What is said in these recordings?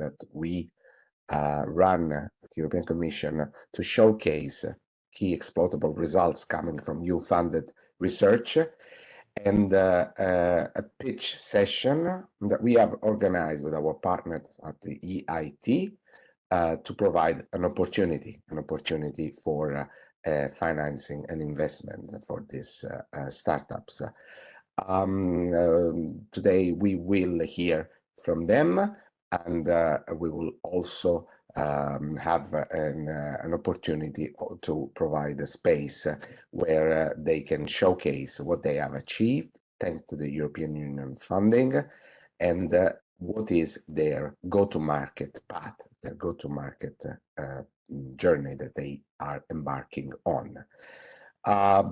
that we run at the European Commission to showcase key exploitable results coming from new-funded research, and a pitch session that we have organized with our partners at the EIT to provide an opportunity for financing and investment for these startups. Today we will hear from them, and we will also have an opportunity to provide a space where they can showcase what they have achieved thanks to the European Union funding, and what is their go-to-market path, their go-to-market journey that they are embarking on.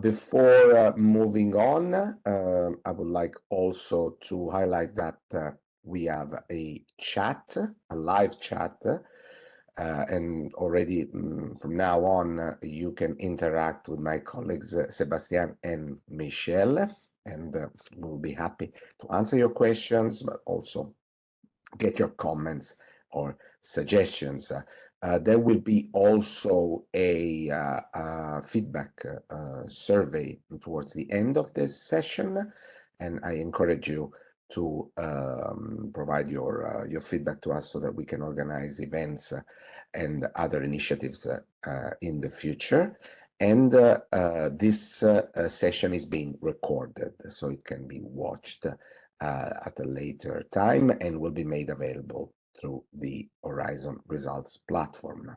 Before moving on, I would like also to highlight that we have a chat, a live chat, and already from now on you can interact with my colleagues Sebastian and Michelle, and we'll be happy to answer your questions, but also get your comments or suggestions. There will be also a feedback survey towards the end of this session, and I encourage you to provide your feedback to us so that we can organize events and other initiatives in the future. And this session is being recorded, so it can be watched at a later time and will be made available through the Horizon Results platform.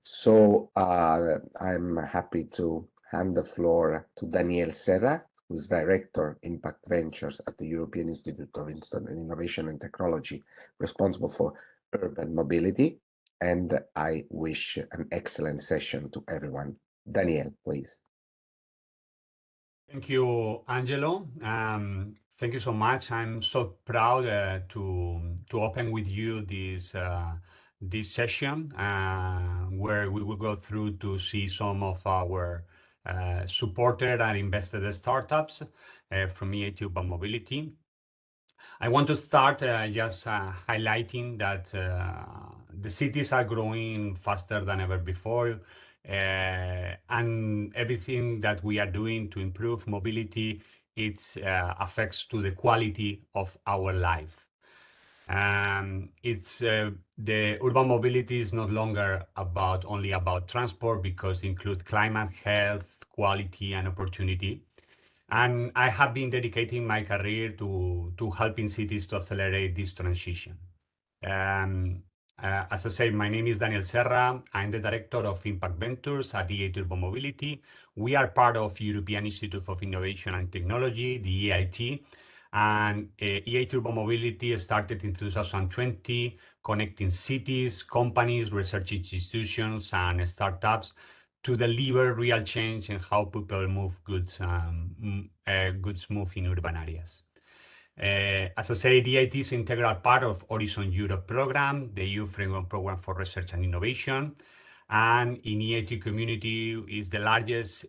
So I'm happy to hand the floor to Daniel Serra, who is Director Impact Ventures at the European Institute of Innovation and Technology, responsible for urban mobility. And I wish an excellent session to everyone. Daniel, please. Thank you, Angelo. Thank you so much. I'm so proud to open with you this session where we will go through to see some of our supported and invested startups from EIT Urban Mobility. I want to start just highlighting that the cities are growing faster than ever before, and everything that we are doing to improve mobility, it affects to the quality of our life. The urban mobility is no longer only about transport, because it includes climate, health, quality, and opportunity. And I have been dedicating my career to helping cities to accelerate this transition. As I said, my name is Daniel Serra. I'm the Director of Impact Ventures at EIT Urban Mobility. We are part of European Institute of Innovation and Technology, the EIT. And EIT Urban Mobility started in 2020, connecting cities, companies, research institutions, and startups to deliver real change in how people move goods move in urban areas. As I say, the EIT is an integral part of Horizon Europe program, the EU framework program for research and innovation. And in EIT community is the largest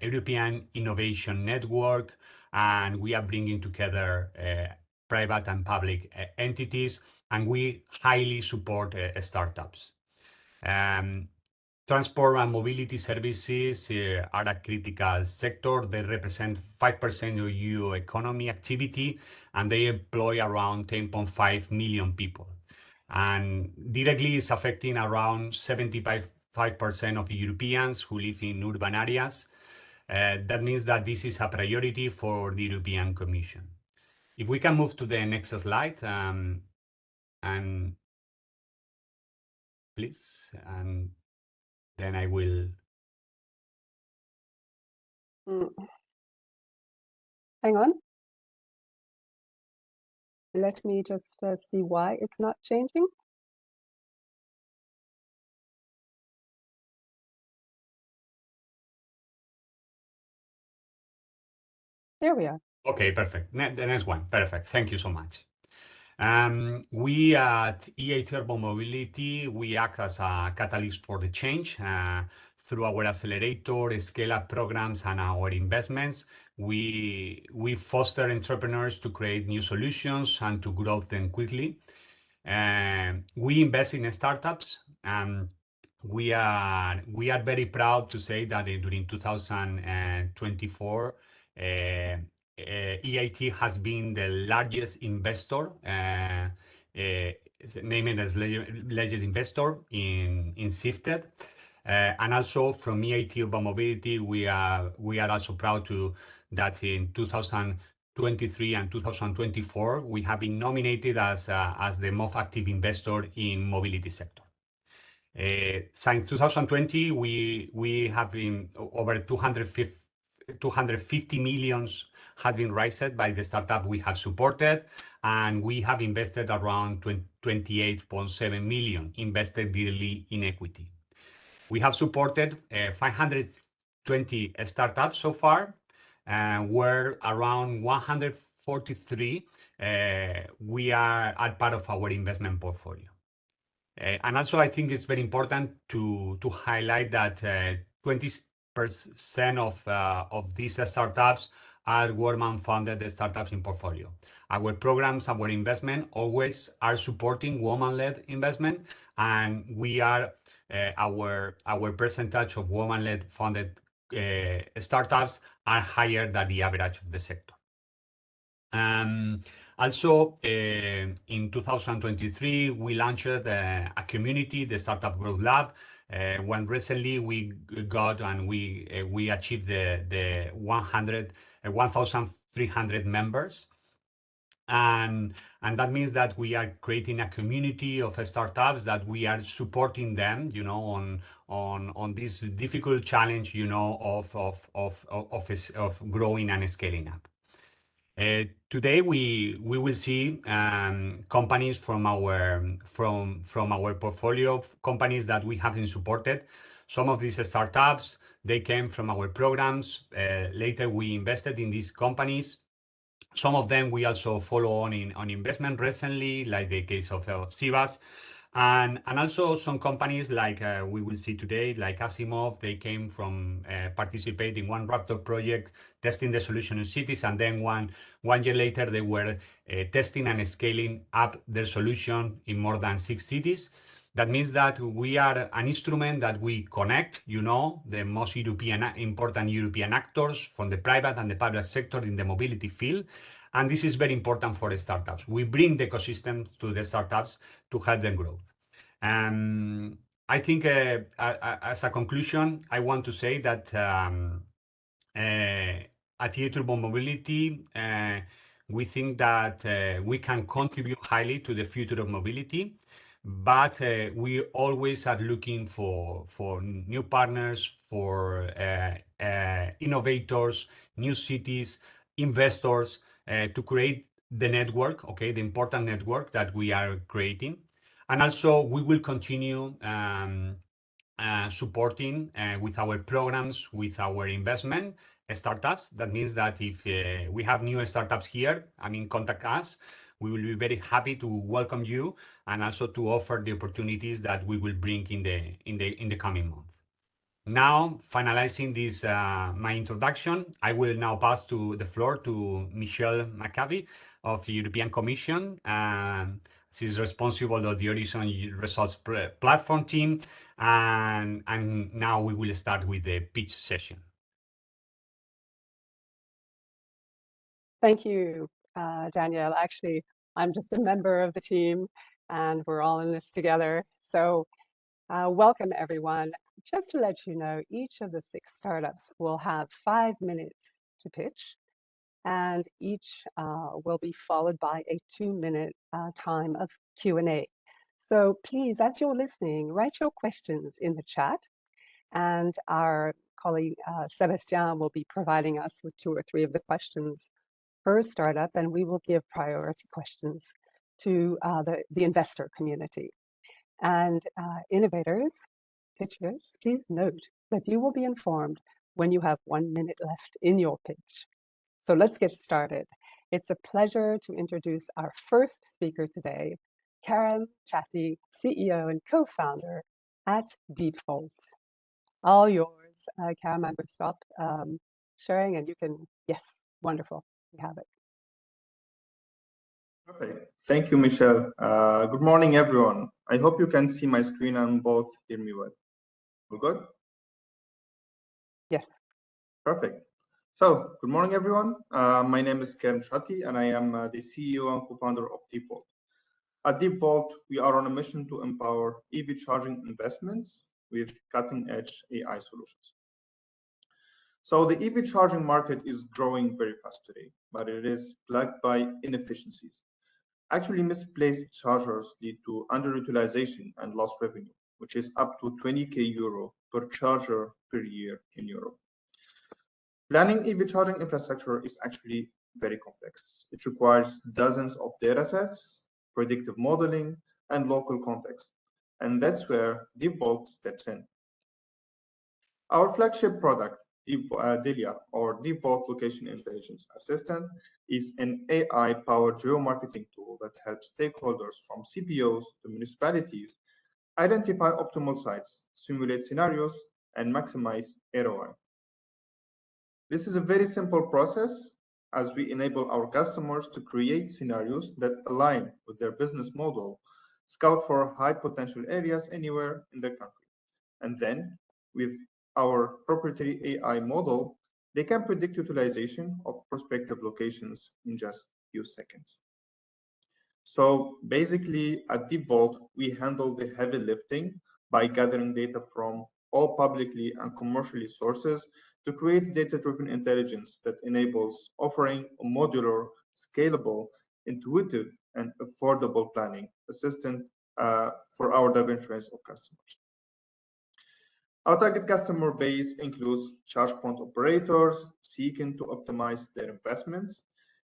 European innovation network, and we are bringing together private and public entities, and we highly support startups. Transport and mobility services are a critical sector. They represent 5% of EU economy activity, and they employ around 10.5 million people. And directly it's affecting around 75% of Europeans who live in urban areas. That means that this is a priority for the European Commission. If we can move to the next slide, and please, and then I will. Hang on. Let me just see why it's not changing. There we are. Okay, perfect. The next one. Perfect. Thank you so much. We at EIT Urban Mobility, we act as a catalyst for the change through our accelerator, scale-up programs, and our investments. We foster entrepreneurs to create new solutions and to grow them quickly. We invest in startups. We are very proud to say that during 2024, EIT has been the largest investor, named as largest investor in Shifted. And also from EIT Urban Mobility, we are also proud that in 2023 and 2024, we have been nominated as the most active investor in mobility sector. Since 2020, we have been over 250 millions have been raised by the startup we have supported, and we have invested around 28.7 million invested directly in equity. We have supported 520 startups so far, where around 143 we are part of our investment portfolio. And also, I think it's very important to highlight that 20% of these startups are woman-funded startups in portfolio. Our programs, our investment always are supporting woman-led investment, and we are our percentage of woman-led funded startups are higher than the average of the sector. Also, in 2023, we launched a community, the Startup Growth Lab, when recently we got and we achieved the 1,300 members. And that means that we are creating a community of startups that we are supporting them, you know, on this difficult challenge, you know, of growing and scaling up. Today we will see companies from our portfolio of companies that we haven't supported. Some of these startups, they came from our programs. Later we invested in these companies. Some of them we also follow on investment recently, like the case of ZEABUZ. And also some companies like we will see today, like ASIMOB, they came from participating in one Raptor project, testing the solution in cities, and then one year later they were testing and scaling up their solution in more than 6 cities. That means that we are an instrument that we connect, you know, the most important European actors from the private and the public sector in the mobility field. And this is very important for the startups. We bring the ecosystems to the startups to help them grow. I think as a conclusion, I want to say that at EIT Urban Mobility, we think that we can contribute highly to the future of mobility, but we always are looking for new partners, for innovators, new cities, investors, to create the network, okay, the important network that we are creating. And also we will continue supporting with our programs, with our investment startups. That means that if we have new startups here, I mean, contact us. We will be very happy to welcome you and also to offer the opportunities that we will bring in the coming months. Now, finalizing this my introduction, I will now pass the floor to Michelle McCabe of the European Commission. She is responsible of the Horizon Results Platform team, and now we will start with the pitch session. Thank you, Daniel. Actually, I'm just a member of the team, and we're all in this together. So welcome, everyone. Just to let you know, each of the 6 startups will have 5 minutes to pitch, and each will be followed by a 2-minute time of Q&A. So please, as you're listening, write your questions in the chat, and our colleague Sébastien will be providing us with 2 or 3 of the questions per startup, and we will give priority questions to the investor community. And innovators, pitchers, please note that you will be informed when you have 1 minute left in your pitch. So let's get started. It's a pleasure to introduce our first speaker today, Karem, CHATTI, CEO and co-founder at DeepVolt. All yours, Karem. I'm going to stop sharing, and you can, yes, wonderful, we have it. Perfect. Thank you, Michelle. Good morning, everyone. I hope you can see my screen and both hear me well. All good? Yes. Perfect. So, good morning, everyone. My name is Karem, and I am the CEO and co-founder of DeepVolt. At DeepVolt, we are on a mission to empower EV charging investments with cutting-edge AI solutions. So the EV charging market is growing very fast today, but it is plagued by inefficiencies. Actually, misplaced chargers lead to underutilization and lost revenue, which is up to 20k euro per charger per year in Europe. Planning EV charging infrastructure is actually very complex. It requires dozens of data sets, predictive modeling, and local context. And that's where DeepVolt steps in. Our flagship product, Delia, or DeepVolt Location Intelligence Assistant, is an AI-powered geomarketing tool that helps stakeholders from CPOs to municipalities identify optimal sites, simulate scenarios, and maximize ROI. This is a very simple process as we enable our customers to create scenarios that align with their business model, scout for high potential areas anywhere in their country, and then with our proprietary AI model, they can predict utilization of prospective locations in just a few seconds. So basically at DeepVolt, we handle the heavy lifting by gathering data from all publicly and commercially sources to create data-driven intelligence that enables offering a modular, scalable, intuitive, and affordable planning assistant for our diverse range of customers. Our target customer base includes charge point operators seeking to optimize their investments,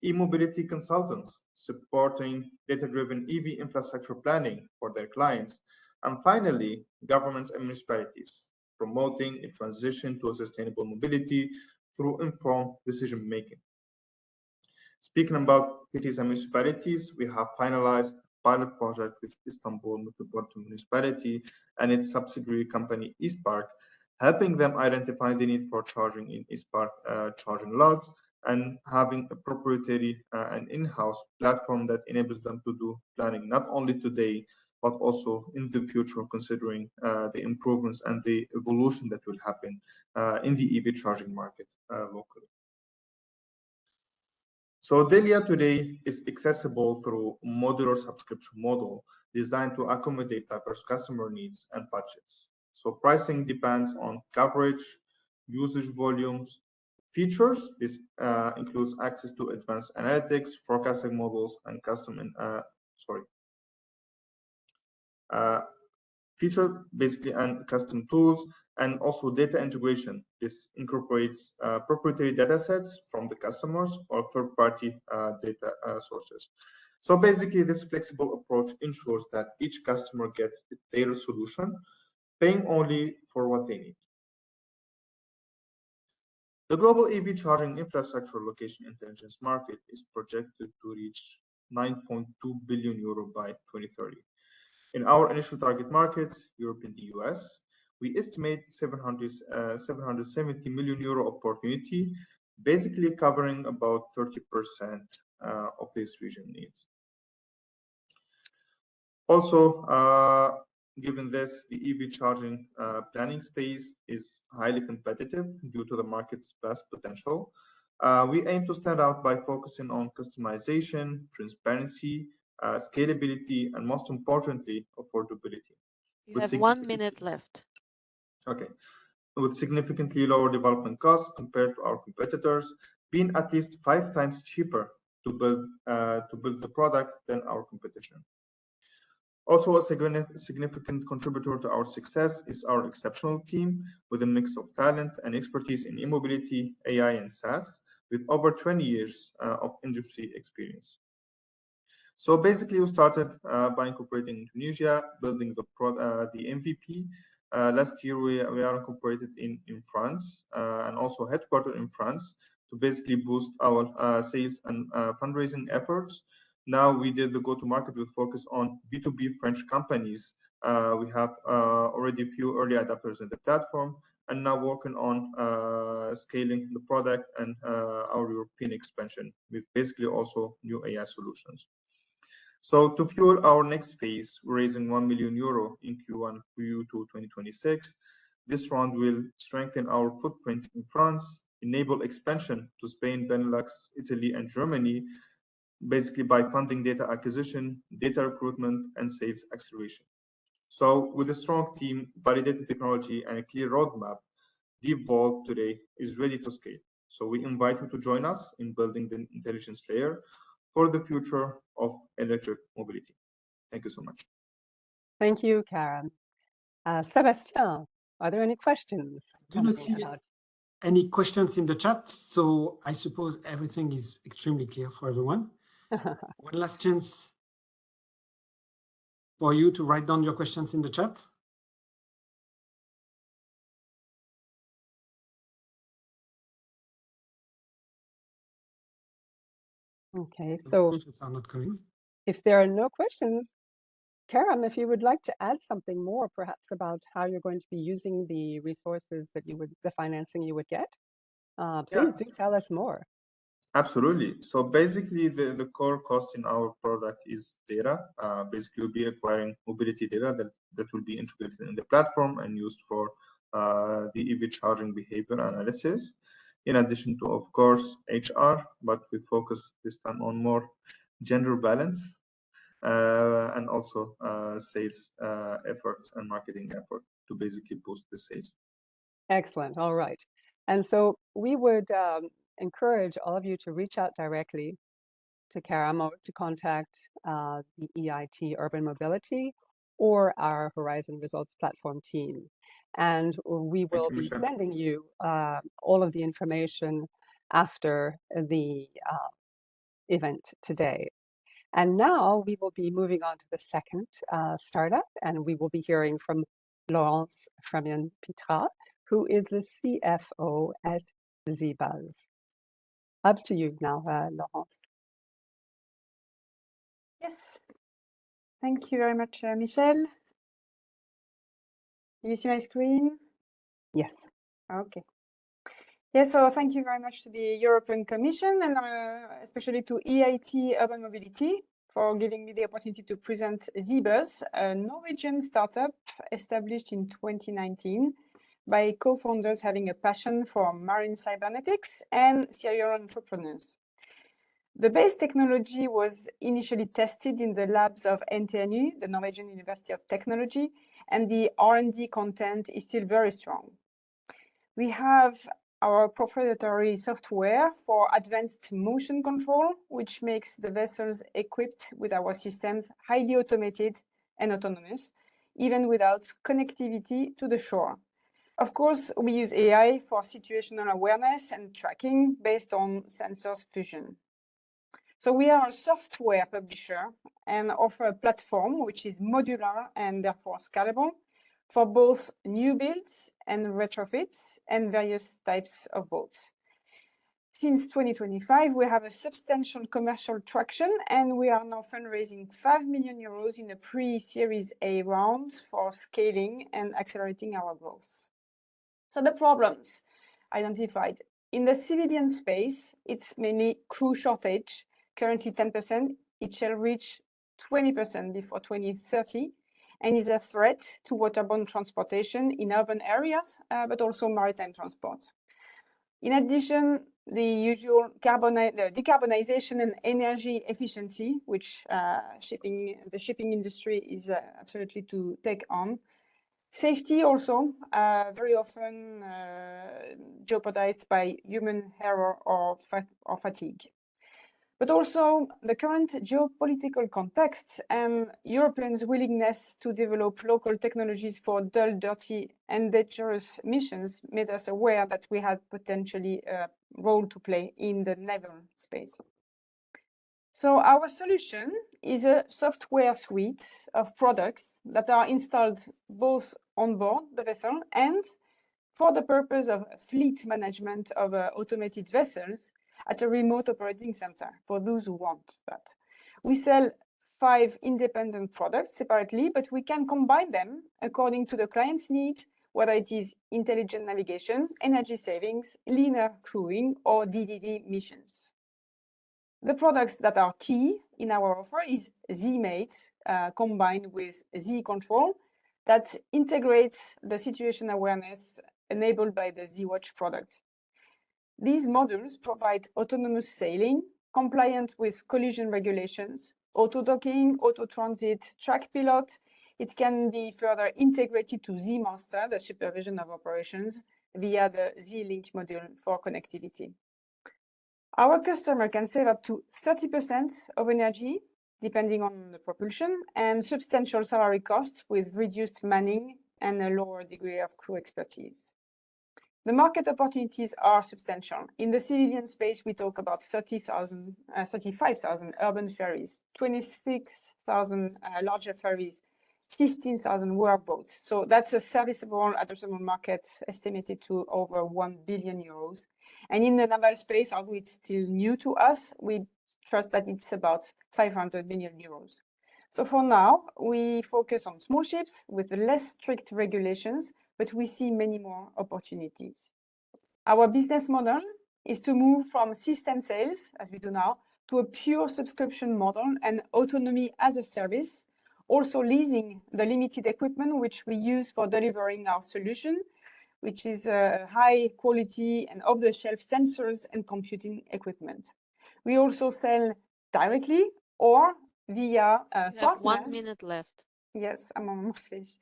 e-mobility consultants supporting data-driven EV infrastructure planning for their clients, and finally, governments and municipalities promoting a transition to a sustainable mobility through informed decision-making. Speaking about cities and municipalities, we have finalized pilot project with Istanbul Metropolitan Municipality and its subsidiary company Eastpark, helping them identify the need for charging in Eastpark charging lots and having a proprietary and in-house platform that enables them to do planning not only today, but also in the future, considering the improvements and the evolution that will happen in the EV charging market locally. So Delia today is accessible through a modular subscription model designed to accommodate diverse customer needs and budgets. So pricing depends on coverage, usage volumes, features. This includes access to advanced analytics, forecasting models, and feature basically and custom tools, and also data integration. This incorporates proprietary data sets from the customers or third-party data sources. So basically, this flexible approach ensures that each customer gets a tailored solution, paying only for what they need. The global EV charging infrastructure location intelligence market is projected to reach 9.2 billion euro by 2030. In our initial target markets, Europe and the US, we estimate 770 million euro opportunity, basically covering about 30% of this region needs. Also, given this, the EV charging planning space is highly competitive due to the market's vast potential. We aim to stand out by focusing on customization, transparency, scalability, and most importantly, affordability. You have 1 minute left. Okay. With significantly lower development costs compared to our competitors, being at least 5 times cheaper to build the product than our competition. Also, a significant contributor to our success is our exceptional team with a mix of talent and expertise in e-mobility, AI, and SaaS, with over 20 years of industry experience. So basically, we started by incorporating Tunisia, building the MVP. Last year, we are incorporated in France and also headquartered in France to basically boost our sales and fundraising efforts. Now we did the go-to-market with focus on B2B French companies. We have already a few early adopters in the platform, and now working on scaling the product and our European expansion with basically also new AI solutions. So to fuel our next phase, we're raising €1 million in Q1, Q2 2026. This round will strengthen our footprint in France, enable expansion to Spain, Benelux, Italy, and Germany, basically by funding data acquisition, data recruitment, and sales acceleration. So with a strong team, validated technology, and a clear roadmap, DeepVolt today is ready to scale. So we invite you to join us in building the intelligence layer for the future of electric mobility. Thank you so much. Thank you, Karem. Sébastien, are there any questions? I do not see any questions in the chat, so I suppose everything is extremely clear for everyone. One last chance for you to write down your questions in the chat. Okay, so questions are not coming. If there are no questions, Karem, if you would like to add something more, perhaps about how you're going to be using the resources that the financing you would get, please do tell us more. Absolutely. So basically, the core cost in our product is data. Basically, we'll be acquiring mobility data that will be integrated in the platform and used for the EV charging behavior analysis. In addition to, of course, HR, but we focus this time on more gender balance and also sales effort and marketing effort to basically boost the sales. Excellent. All right. And so we would encourage all of you to reach out directly to Karem or to contact the EIT Urban Mobility or our Horizon Results Platform team. And we will be sending you all of the information after the event today. And now we will be moving on to the second startup, and we will be hearing from Laurence FREMION-PITRAS, who is the CFO at ZEABUZ. Up to you now, Laurence. Yes. Thank you very much, Michelle. Do you see my screen? Yes. Okay. Yes, so thank you very much to the European Commission and especially to EIT Urban Mobility for giving me the opportunity to present ZEABUZ, a Norwegian startup established in 2019 by co-founders having a passion for marine cybernetics and serial entrepreneurs. The base technology was initially tested in the labs of NTNU, the Norwegian University of Technology, and the R&D content is still very strong. We have our proprietary software for advanced motion control, which makes the vessels equipped with our systems highly automated and autonomous, even without connectivity to the shore. Of course, we use AI for situational awareness and tracking based on sensors fusion. So we are a software publisher and offer a platform which is modular and therefore scalable for both new builds and retrofits and various types of boats. Since 2025, we have a substantial commercial traction and we are now fundraising €5 million in a pre-Series A round for scaling and accelerating our growth. So the problems identified. In the civilian space, it's mainly crew shortage, currently 10%. It shall reach 20% before 2030 and is a threat to waterborne transportation in urban areas, but also maritime transport. In addition, the usual decarbonization and energy efficiency, which the shipping industry is absolutely to take on. Safety also, very often jeopardized by human error or fatigue. But also the current geopolitical context and Europeans' willingness to develop local technologies for dull, dirty, and dangerous missions made us aware that we had potentially a role to play in the naval space. So our solution is a software suite of products that are installed both on board the vessel and for the purpose of fleet management of automated vessels at a remote operating center for those who want that. We sell 5 independent products separately, but we can combine them according to the client's need, whether it is intelligent navigation, energy savings, leaner crewing, or DDD missions. The products that are key in our offer is ZMate combined with Z Control that integrates the situation awareness enabled by the Z-Watch product. These modules provide autonomous sailing, compliant with collision regulations, auto-docking, auto-transit, track pilot. It can be further integrated to Z-Master, the supervision of operations, via the Z-Link module for connectivity. Our customer can save up to 30% of energy, depending on the propulsion, and substantial salary costs with reduced manning and a lower degree of crew expertise. The market opportunities are substantial. In the civilian space, we talk about 35,000 urban ferries, 26,000 larger ferries, 15,000 workboats. So that's a serviceable addressable market estimated to over 1 billion euros. And in the naval space, although it's still new to us, we trust that it's about 500 million euros. So for now, we focus on small ships with less strict regulations, but we see many more opportunities. Our business model is to move from system sales, as we do now, to a pure subscription model and autonomy as a service, also leasing the limited equipment which we use for delivering our solution, which is high quality and off-the-shelf sensors and computing equipment. We also sell directly or via partners. You have 1 minute left. Yes, I'm almost finished.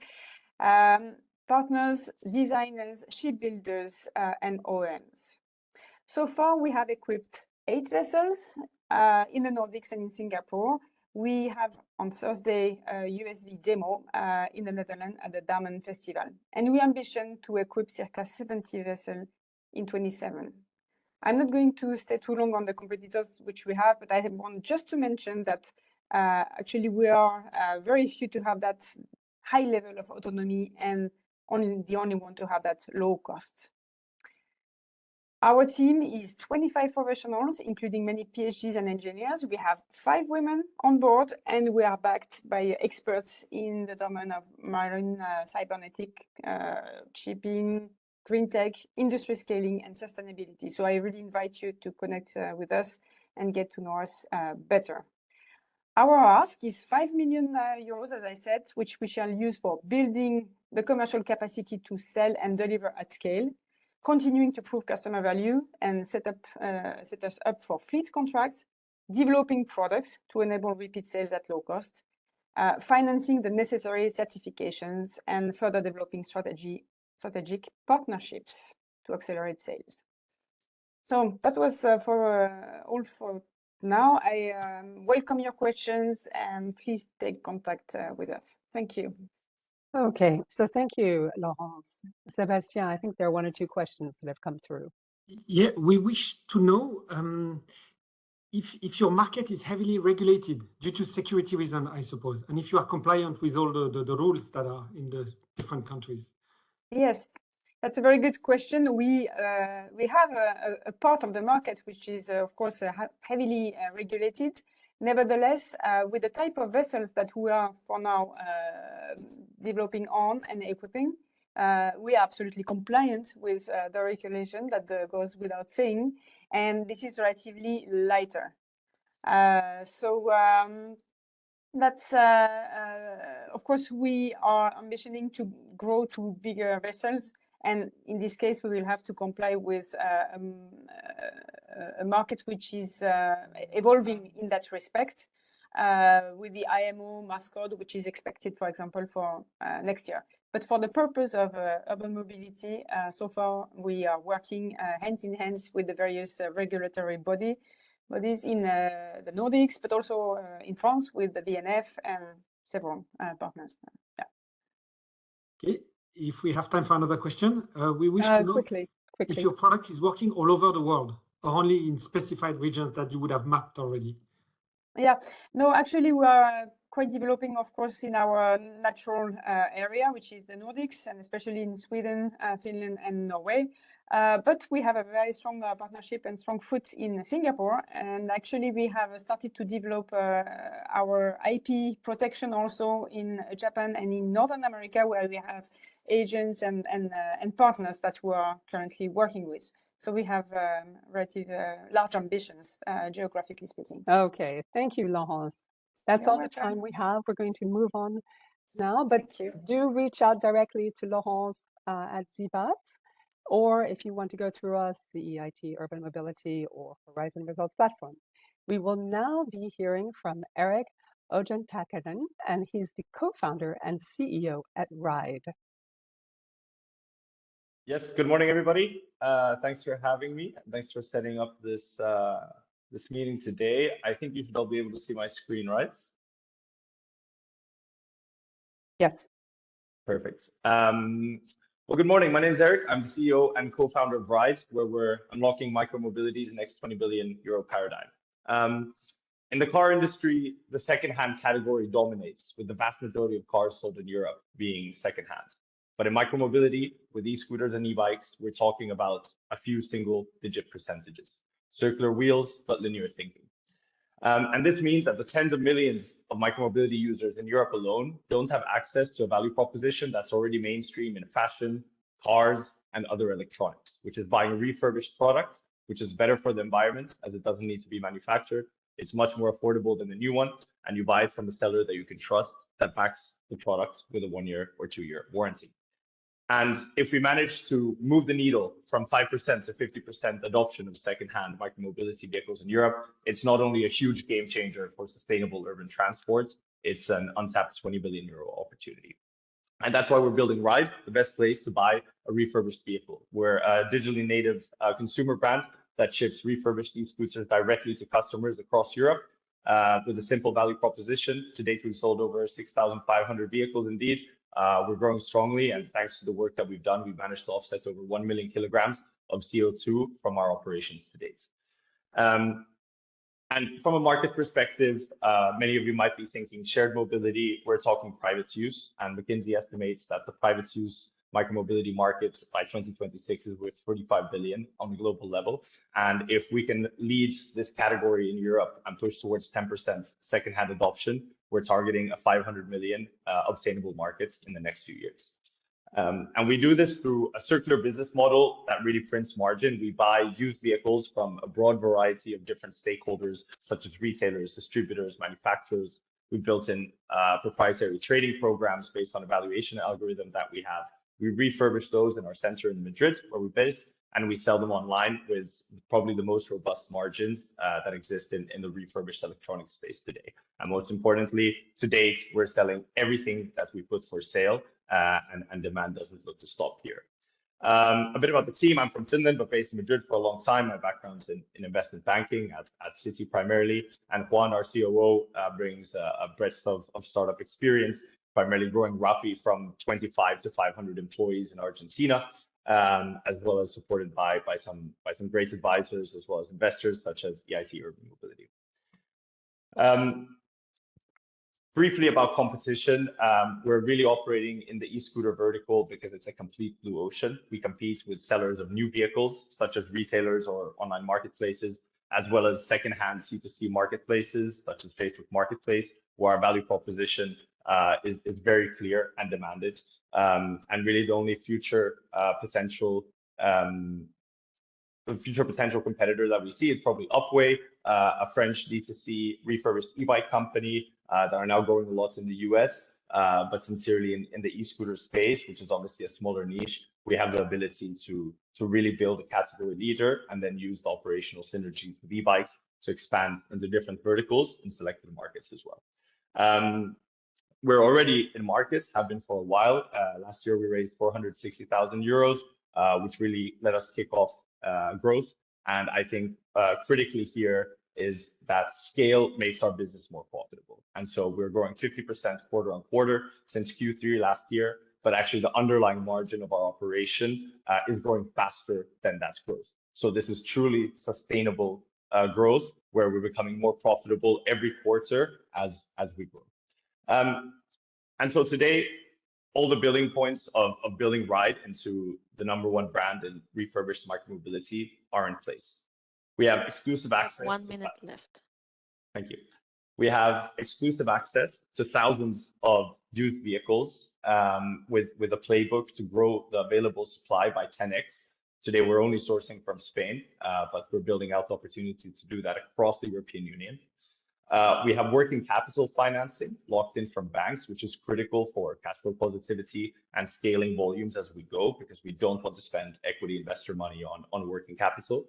Partners, designers, shipbuilders, and OEMs. So far, we have equipped 8 vessels in the Nordics and in Singapore. We have on Thursday a USV demo in the Netherlands at the Damen Festival, and we ambition to equip circa 70 vessels in 27. I'm not going to stay too long on the competitors which we have, but I want just to mention that actually we are very few to have that high level of autonomy and the only one to have that low cost. Our team is 25 professionals, including many PhDs and engineers. We have 5 women on board, and we are backed by experts in the domain of marine cybernetic, shipping, green tech, industry scaling, and sustainability. So I really invite you to connect with us and get to know us better. Our ask is 5 million euros, as I said, which we shall use for building the commercial capacity to sell and deliver at scale, continuing to prove customer value and set us up for fleet contracts, developing products to enable repeat sales at low cost, financing the necessary certifications, and further developing strategic partnerships to accelerate sales. So that was all for now. I welcome your questions, and please take contact with us. Thank you. Okay, so thank you, Laurence. Sébastien, I think there are 1 or 2 questions that have come through. Yeah, we wish to know if your market is heavily regulated due to security reasons, I suppose, and if you are compliant with all the rules that are in the different countries. Yes, that's a very good question. We have a part of the market which is, of course, heavily regulated. Nevertheless, with the type of vessels that we are for now developing on and equipping, we are absolutely compliant with the regulation that goes without saying, and this is relatively lighter. That's, of course, we are ambitioning to grow to bigger vessels, and in this case, we will have to comply with a market which is evolving in that respect, with the IMO mass code, which is expected, for example, for next year. But for the purpose of urban mobility, so far we are working hands in hands with the various regulatory bodies in the Nordics, but also in France with the VNF and several partners. Yeah. Okay. If we have time for another question, we wish to know quickly. if your product is working all over the world or only in specified regions that you would have mapped already. Yeah, no, actually we are quite developing, of course, in our natural area, which is the Nordics, and especially in Sweden, Finland, and Norway. But we have a very strong partnership and strong foot in Singapore, and actually we have started to develop our IP protection also in Japan and in Northern America, where we have agents and partners that we are currently working with. So we have relatively large ambitions, geographically speaking. Okay, thank you, Laurence. That's all the time we have. We're going to move on now, but do reach out directly to Laurence at ZEABUZ, or if you want to go through us, the EIT Urban Mobility or Horizon Results Platform. We will now be hearing from Erik OJANTAKANEN, and he's the co-founder and CEO at RHYDE. Yes, good morning, everybody. Thanks for having me. Thanks for setting up this this meeting today. I think you should all be able to see my screen, right? Yes. Perfect. Well, good morning. My name is Erik. I'm the CEO and co-founder of RHYDE, where we're unlocking micromobility's next 20 billion euro paradigm. In the car industry, the second-hand category dominates, with the vast majority of cars sold in Europe being second-hand. But in micromobility, with e-scooters and e-bikes, we're talking about a few single-digit percentages. Circular wheels, but linear thinking. And this means that the tens of millions of micromobility users in Europe alone don't have access to a value proposition that's already mainstream in fashion, cars, and other electronics, which is buying a refurbished product, which is better for the environment as it doesn't need to be manufactured. It's much more affordable than the new one, and you buy it from a seller that you can trust that backs the product with a 1-year or 2-year warranty. And if we manage to move the needle from 5% to 50% adoption of second-hand micromobility vehicles in Europe, it's not only a huge game changer for sustainable urban transport, it's an untapped 20 billion euro opportunity. And that's why we're building RHYDE, the best place to buy a refurbished vehicle. We're a digitally native consumer brand that ships refurbished e-scooters directly to customers across Europe with a simple value proposition. To date, we've sold over 6,500 vehicles indeed. We're growing strongly, and thanks to the work that we've done, we've managed to offset over 1 million kilograms of CO2 from our operations to date. And from a market perspective, many of you might be thinking shared mobility. We're talking private use, and McKinsey estimates that the private use micromobility market by 2026 is worth 45 billion on the global level. And if we can lead this category in Europe and push towards 10% second-hand adoption, we're targeting a 500 million obtainable market in the next few years. And we do this through a circular business model that really prints margin. We buy used vehicles from a broad variety of different stakeholders, such as retailers, distributors, manufacturers. We've built in proprietary trading programs based on a valuation algorithm that we have. We refurbish those in our center in Madrid, where we're based, and we sell them online with probably the most robust margins that exist in the refurbished electronics space today. And most importantly, to date, we're selling everything that we put for sale, and demand doesn't look to stop here. A bit about the team. I'm from Finland, but based in Madrid for a long time. My background's in investment banking at Citi primarily. And Juan, our COO, brings a breadth of startup experience, primarily growing Rappi from 25 to 500 employees in Argentina, as well as supported by some great advisors, as well as investors such as EIT Urban Mobility. Briefly about competition, we're really operating in the e-scooter vertical because it's a complete blue ocean. We compete with sellers of new vehicles, such as retailers or online marketplaces, as well as secondhand C2C marketplaces, such as Facebook Marketplace, where our value proposition is very clear and demanded. And really the only future potential competitor that we see is probably Upway, a French D2C refurbished e-bike company that are now growing a lot in the US, but sincerely in the e-scooter space, which is obviously a smaller niche. We have the ability to really build a category leader and then use the operational synergies with e-bikes to expand into different verticals in selected markets as well. We're already in markets, have been for a while. Last year, we raised 460,000 euros, which really let us kick off growth. And I think critically here is that scale makes our business more profitable. And so we're growing 50% quarter on quarter since Q3 last year, but actually the underlying margin of our operation is growing faster than that growth. So this is truly sustainable growth where we're becoming more profitable every quarter as we grow. And so today, all the building points of building RHYDE into the #1 brand in refurbished micromobility are in place. We have exclusive access. 1 minute left. Thank you. We have exclusive access to thousands of used vehicles with a playbook to grow the available supply by 10x Today, we're only sourcing from Spain, but we're building out the opportunity to do that across the European Union. We have working capital financing locked in from banks, which is critical for cash flow positivity and scaling volumes as we go, because we don't want to spend equity investor money on working capital.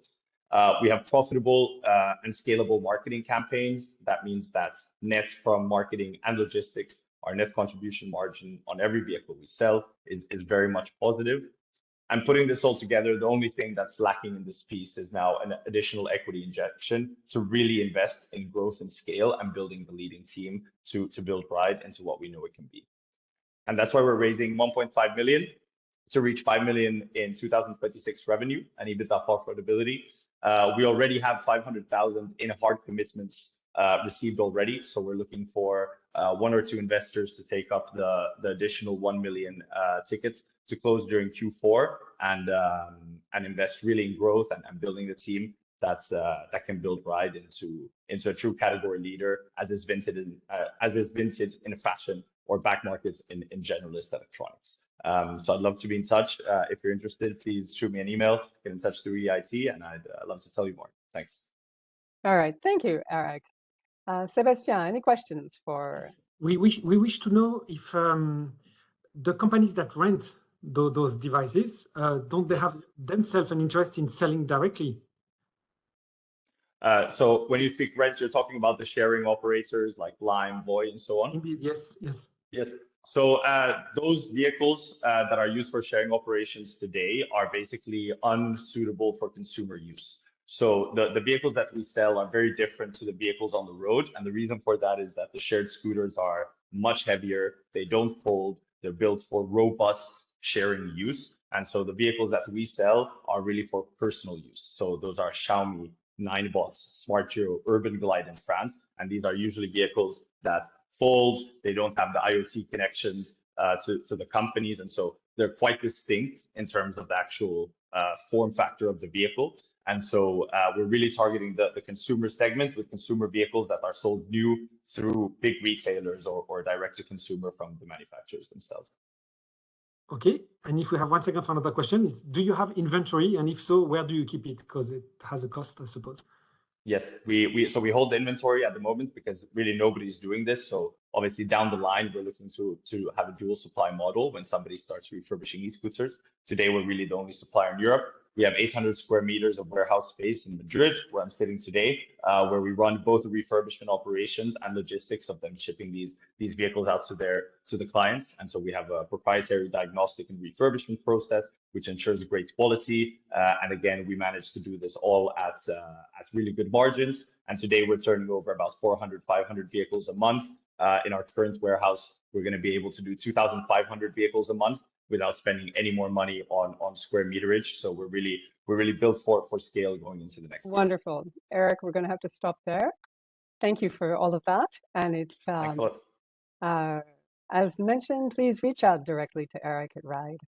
We have profitable and scalable marketing campaigns. That means that net from marketing and logistics, our net contribution margin on every vehicle we sell is very much positive. And putting this all together, the only thing that's lacking in this piece is now an additional equity injection to really invest in growth and scale and building the leading team to build RHYDE into what we know it can be. And that's why we're raising 1.5 million to reach 5 million in 2026 revenue and EBITDA profitability. We already have 500,000 in hard commitments received already. So we're looking for 1 or 2 investors to take up the additional 1 million tickets to close during Q4 and invest really in growth and building the team that can build RHYDE into a true category leader as is vintage in fashion or back markets in generalist electronics. So I'd love to be in touch. If you're interested, please shoot me an email, get in touch through EIT, and I'd love to tell you more. Thanks. All right, thank you, Erik. Sebastian, any questions for? Yes. We wish to know if the companies that rent those devices, don't they have themselves an interest in selling directly? So when you speak rents, you're talking about the sharing operators like Lime, Voy, and so on? Indeed, yes. Yes. So those vehicles that are used for sharing operations today are basically unsuitable for consumer use. So the vehicles that we sell are very different to the vehicles on the road. And the reason for that is that the shared scooters are much heavier. They don't fold. They're built for robust sharing use. And so the vehicles that we sell are really for personal use. So those are Xiaomi, 9bots, Smart Giro, Urban Glide in France. And these are usually vehicles that fold. They don't have the IoT connections to the companies. And so they're quite distinct in terms of the actual form factor of the vehicle. And so we're really targeting the consumer segment with consumer vehicles that are sold new through big retailers or direct to consumer from the manufacturers themselves. Okay, and if we have 1 second for another question, is do you have inventory? And if so, where do you keep it? Because it has a cost, I suppose. Yes, so we hold the inventory at the moment because really nobody's doing this. So obviously down the line, we're looking to have a dual supply model when somebody starts refurbishing e-scooters. Today, we're really the only supplier in Europe. We have 800 square meters of warehouse space in Madrid, where I'm sitting today, where we run both the refurbishment operations and logistics of them shipping these vehicles out to the clients. And so we have a proprietary diagnostic and refurbishment process, which ensures great quality. And again, we managed to do this all at really good margins. And today we're turning over about 400, 500 vehicles a month. In our current warehouse, we're going to be able to do 2,500 vehicles a month without spending any more money on square meterage. So we're really built for scale going into the next Wonderful. year. Erik, we're going to have to stop there. Thank you for all of that. And it's Thanks a lot. as mentioned, please reach out directly to Erik at RHYDE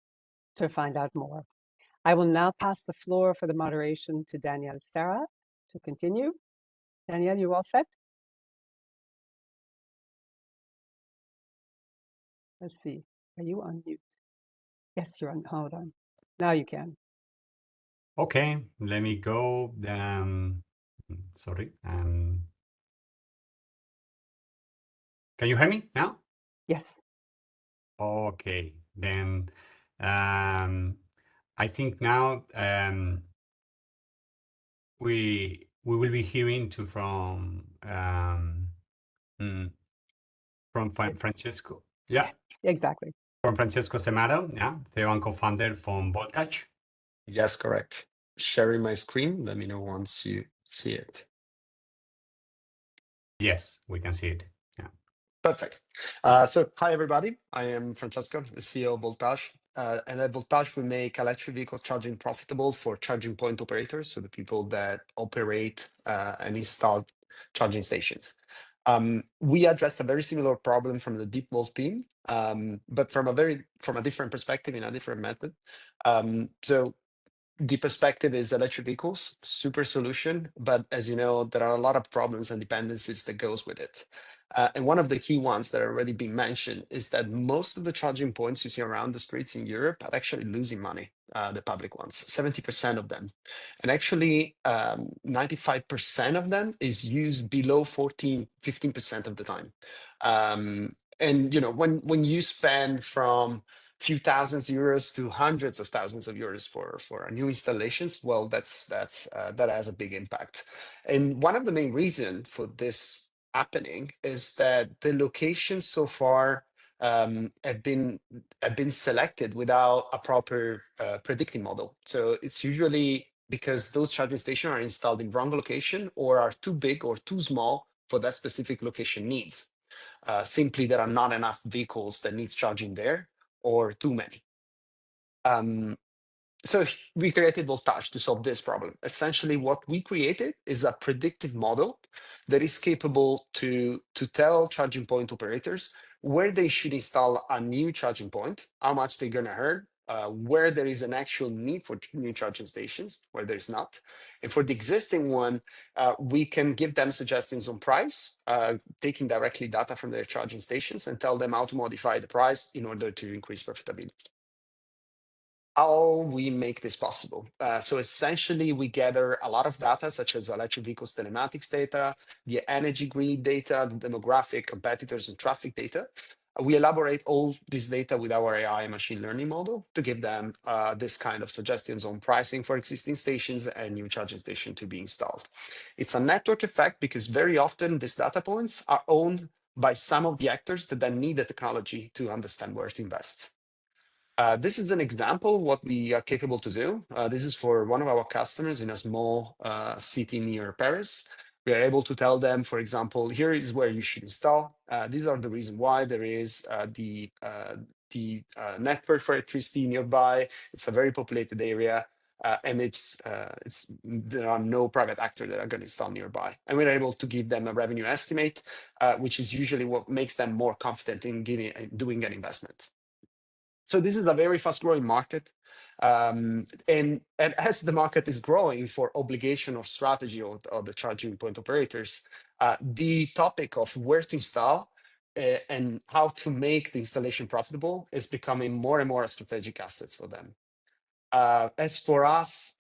to find out more. I will now pass the floor for the moderation to Danielle Serra to continue. Danielle, you all set? Let's see. Are you on mute? Yes, you're on. Hold on. Now you can. Okay, let me go. Sorry. Can you hear me now? Yes. Okay, then I think now we will be hearing from Francesco. Yeah, exactly. From Francesco Semero, yeah, CEO and co-founder from VOLTAAGE. Yes, correct. Sharing my screen. Let me know once you see it. Yes, we can see it. Yeah. Perfect. So hi, everybody. I am Francesco, the CEO of VOLTAAGE. And at VOLTAAGE, we make electric vehicle charging profitable for charging point operators, so the people that operate and install charging stations. We address a very similar problem from the DeepVolt team, but from a different perspective, in a different method. So the perspective is electric vehicles, super solution, but as you know, there are a lot of problems and dependencies that goes with it. And one of the key ones that are already been mentioned is that most of the charging points you see around the streets in Europe are actually losing money, the public ones, 70% of them. And actually 95% of them is used below 15% of the time. And you know, when you spend from few thousands euros to hundreds of thousands of euros for new installations, well, that has a big impact. And one of the main reasons for this happening is that the locations so far have been selected without a proper predicting model. So it's usually because those charging stations are installed in wrong location or are too big or too small for that specific location needs. Simply, there are not enough vehicles that needs charging there, or too many. So we created Voltage to solve this problem. Essentially, what we created is a predictive model that is capable to tell charging point operators where they should install a new charging point, how much they're going to earn, where there is an actual need for new charging stations, where there's not. And for the existing one, we can give them suggestions on price, taking directly data from their charging stations and tell them how to modify the price in order to increase profitability. How we make this possible? So essentially, we gather a lot of data, such as electric vehicles telematics data, the energy grid data, the demographic, competitors, and traffic data. We elaborate all this data with our AI and machine learning model to give them this kind of suggestions on pricing for existing stations and new charging station to be installed. It's a network effect because very often these data points are owned by some of the actors that then need the technology to understand where to invest. This is an example what we are capable to do. This is for one of our customers in a small city near Paris. We are able to tell them, for example, here is where you should install. These are the reasons why there is the network for electricity nearby. It's a very populated area. And there are no private actors that are going to install nearby. And we're able to give them a revenue estimate, which is usually what makes them more confident in doing an investment. So this is a very fast-growing market, and as the market is growing for obligation or strategy of the charging point operators, the topic of where to install and how to make the installation profitable is becoming more and more a strategic asset for them. As for us,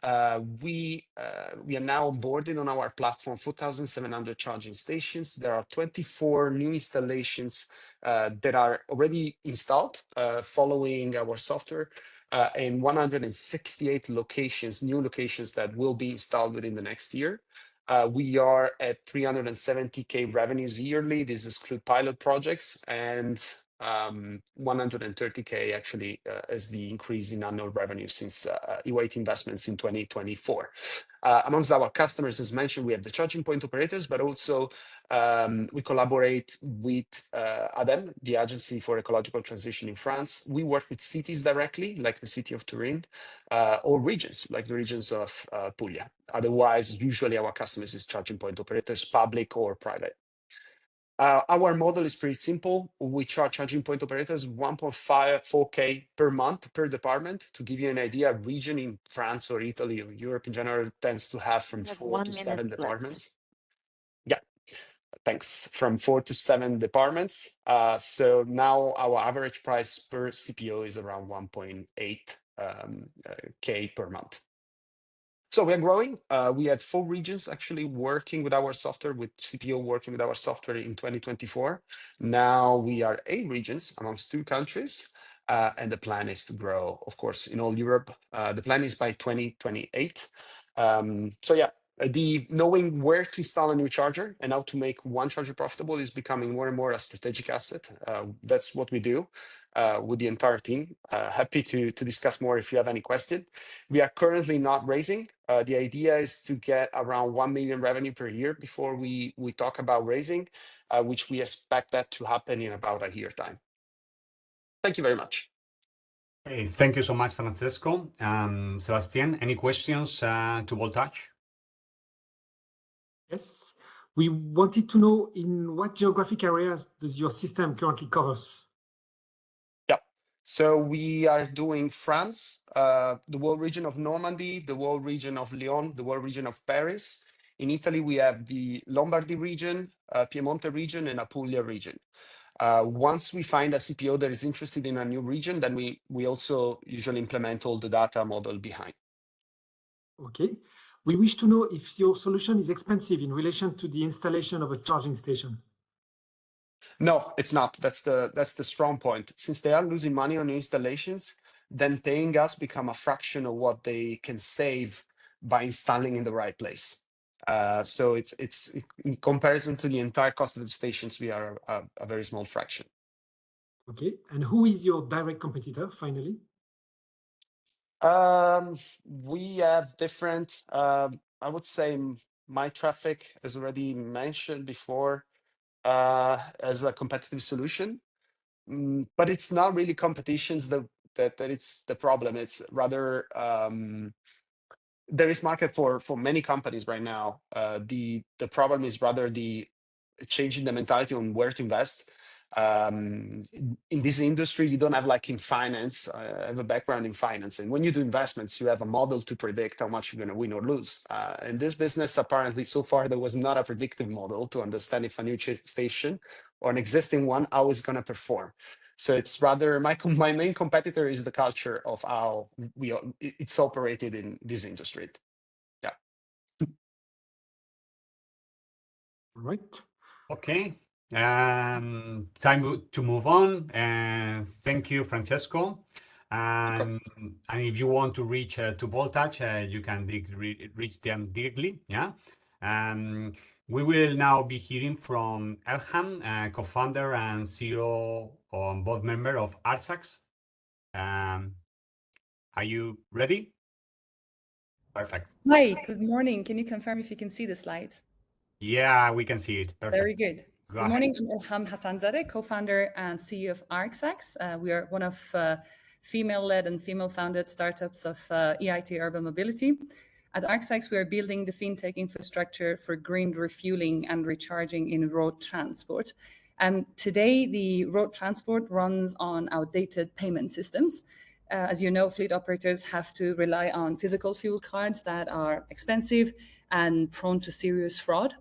we are now onboarded on our platform 4,700 charging stations. There are 24 new installations that are already installed following our software, and 168 locations, new locations that will be installed within the next year. We are at 370K revenues yearly. This excludes pilot projects, and 130K actually is the increase in annual revenue since EIT investments in 2024. Amongst our customers, as mentioned, we have the charging point operators, but also we collaborate with ADEME, the Agency for Ecological Transition in France. We work with cities directly, like the city of Turin, or regions, like the regions of Puglia. Otherwise, usually our customers is charging point operators, public or private. Our model is pretty simple. We charge charging point operators 1.54K per month per department. To give you an idea, a region in France or Italy or Europe in general tends to have from 4 to 7 departments. Yeah, thanks. From 4 to 7 departments. So now our average price per CPO is around 1.8K per month. So we are growing. We had 4 regions actually working with our software, with CPO working with our software in 2024. Now we are 8 regions amongst 2 countries. And the plan is to grow, of course, in all Europe. The plan is by 2028. So yeah, knowing where to install a new charger and how to make one charger profitable is becoming more and more a strategic asset. That's what we do with the entire team. Happy to discuss more if you have any question. We are currently not raising. The idea is to get around 1 million revenue per year before we talk about raising, which we expect that to happen in about a year time. Thank you very much. Hey, thank you so much, Francesco. Sebastian, any questions to Voltage? Yes, we wanted to know in what geographic areas does your system currently covers? Yeah, so we are doing France, the whole region of Normandy, the whole region of Lyon, the whole region of Paris, In Italy, we have the Lombardy region, Piemonte region, and Apulia region. Once we find a CPO that is interested in a new region, then we also usually implement all the data model behind. Okay. We wish to know if your solution is expensive in relation to the installation of a charging station. No, it's not. That's the strong point. Since they are losing money on installations, then paying us become a fraction of what they can save by installing in the right place. So it's in comparison to the entire cost of the stations, we are a very small fraction. Okay. And who is your direct competitor, finally? We have different, I would say MyTraffic, as already mentioned before, as a competitive solution. But it's not really competitions that it's the problem. It's rather there is market for many companies right now. The problem is rather the changing the mentality on where to invest. In this industry, you don't have like in finance. I have a background in finance, and when you do investments, you have a model to predict how much you're going to win or lose. In this business, apparently, so far there was not a predictive model to understand if a new station or an existing one how it's going to perform. So it's rather my main competitor is the culture of how it's operated in this industry. Yeah. Right. Okay. Time to move on. Thank you, Francesco. And if you want to reach to Voltage, you can reach them directly. Yeah. We will now be hearing from Elham, co-founder and CEO, board member of ARXAX. Are you ready? Perfect. Hi, good morning. Can you confirm if you can see the slides? Yeah, we can see it. Perfect. Very good. Go Good morning. I'm Elham HASSANZADEH, co-founder and CEO of ARXAX. We are one of female-led and female-founded startups of EIT Urban Mobility. At ARXAX, we are building the fintech infrastructure for green refueling and recharging in road transport. Today, the road transport runs on outdated payment systems. As you know, fleet operators have to rely on physical fuel cards that are expensive and prone to serious fraud.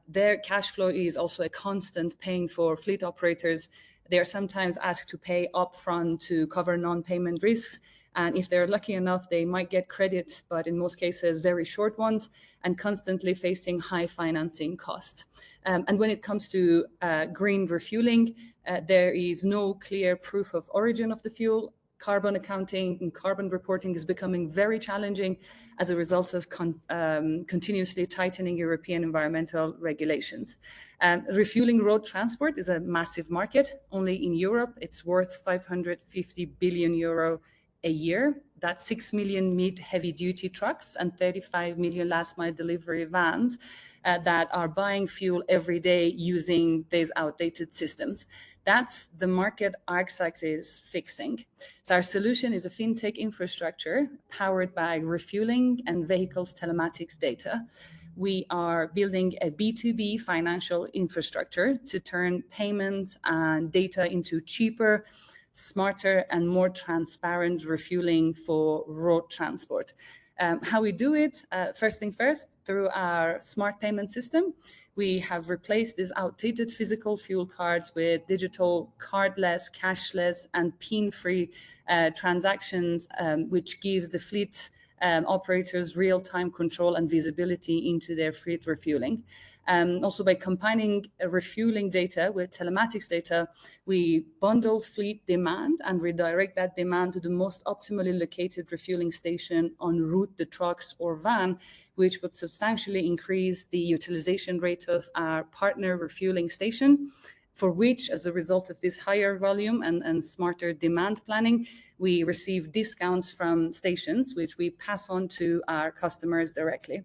Their cash flow is also a constant pain for fleet operators. They are sometimes asked to pay upfront to cover non-payment risks. And if they're lucky enough, they might get credit, but in most cases, very short ones, and constantly facing high financing costs. And when it comes to green refueling, there is no clear proof of origin of the fuel. Carbon accounting and carbon reporting is becoming very challenging as a result of continuously tightening European environmental regulations. Refueling road transport is a massive market. Only in Europe, it's worth 550 billion euro a year. That's 6 million mid heavy-duty trucks and 35 million last-mile delivery vans that are buying fuel every day using these outdated systems. That's the market ARXAX is fixing. So our solution is a fintech infrastructure powered by refueling and vehicles telematics data. We are building a B2B financial infrastructure to turn payments and data into cheaper, smarter, and more transparent refueling for road transport. How we do it, first thing first, through our smart payment system. We have replaced these outdated physical fuel cards with digital cardless, cashless, and PIN-free transactions, which gives the fleet operators real-time control and visibility into their fleet refueling. Also, by combining refueling data with telematics data, we bundle fleet demand and redirect that demand to the most optimally located refueling station en route the trucks or van, which would substantially increase the utilization rate of our partner refueling station, for which, as a result of this higher volume and smarter demand planning, we receive discounts from stations, which we pass on to our customers directly.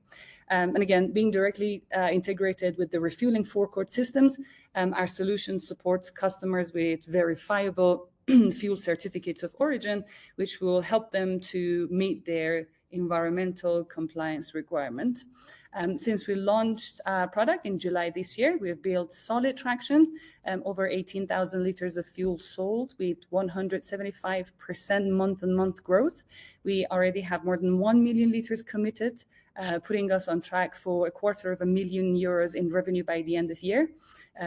And again, being directly integrated with the refueling forecourt systems, our solution supports customers with verifiable fuel certificates of origin, which will help them to meet their environmental compliance requirement. Since we launched our product in July this year, we have built solid traction, over 18,000 liters of fuel sold with 175% month-on-month growth. We already have more than 1 million liters committed, putting us on track for €250,000 in revenue by the end of the year.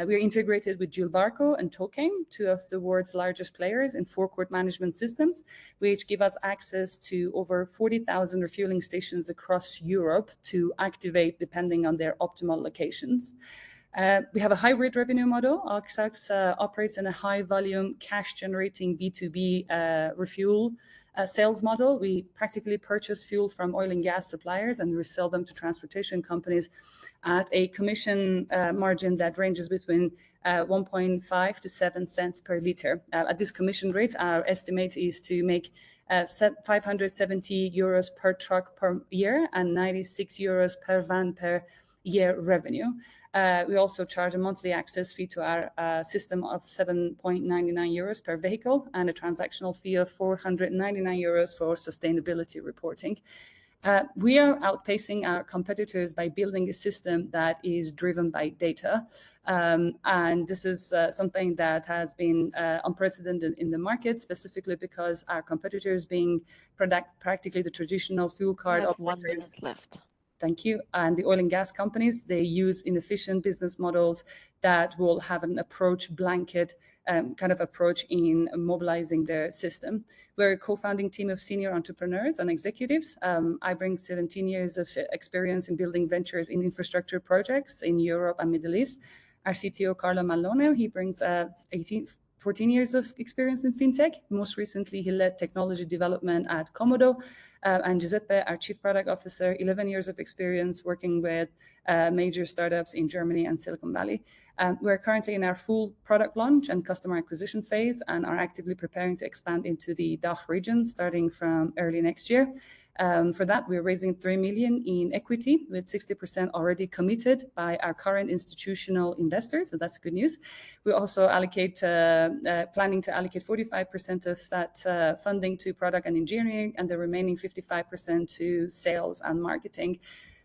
We are integrated with Gilbarco and Tokane, two of the world's largest players in forecourt management systems, which give us access to over 40,000 refueling stations across Europe to activate depending on their optimal locations. We have a hybrid revenue model. ARXAX operates in a high volume cash generating B2B refuel sales model. We practically purchase fuel from oil and gas suppliers and resell them to transportation companies at a commission margin that ranges between 1.5 to 7 cents per liter. At this commission rate, our estimate is to make €570 per truck per year and €96 per van per year revenue. We also charge a monthly access fee to our system of €7.99 per vehicle and a transactional fee of €499 for sustainability reporting. We are outpacing our competitors by building a system that is driven by data. And this is something that has been unprecedented in the market, specifically because our competitors being practically the traditional fuel card We have operators. 1 minute left. Thank you. And the oil and gas companies, they use inefficient business models that will have an approach blanket kind of approach in mobilizing their system. We're a co-founding team of senior entrepreneurs and executives. I bring 17 years of experience in building ventures in infrastructure projects in Europe and Middle East. Our CTO, Carlo Mallone, he brings 14 years of experience in fintech. Most recently, he led technology development at Komodo. And Giuseppe, our chief product officer, 11 years of experience working with major startups in Germany and Silicon Valley. We're currently in our full product launch and customer acquisition phase and are actively preparing to expand into the DACH region starting from early next year. For that, we're raising 3 million in equity with 60% already committed by our current institutional investors. So that's good news. We also planning to allocate 45% of that funding to product and engineering and the remaining 55% to sales and marketing.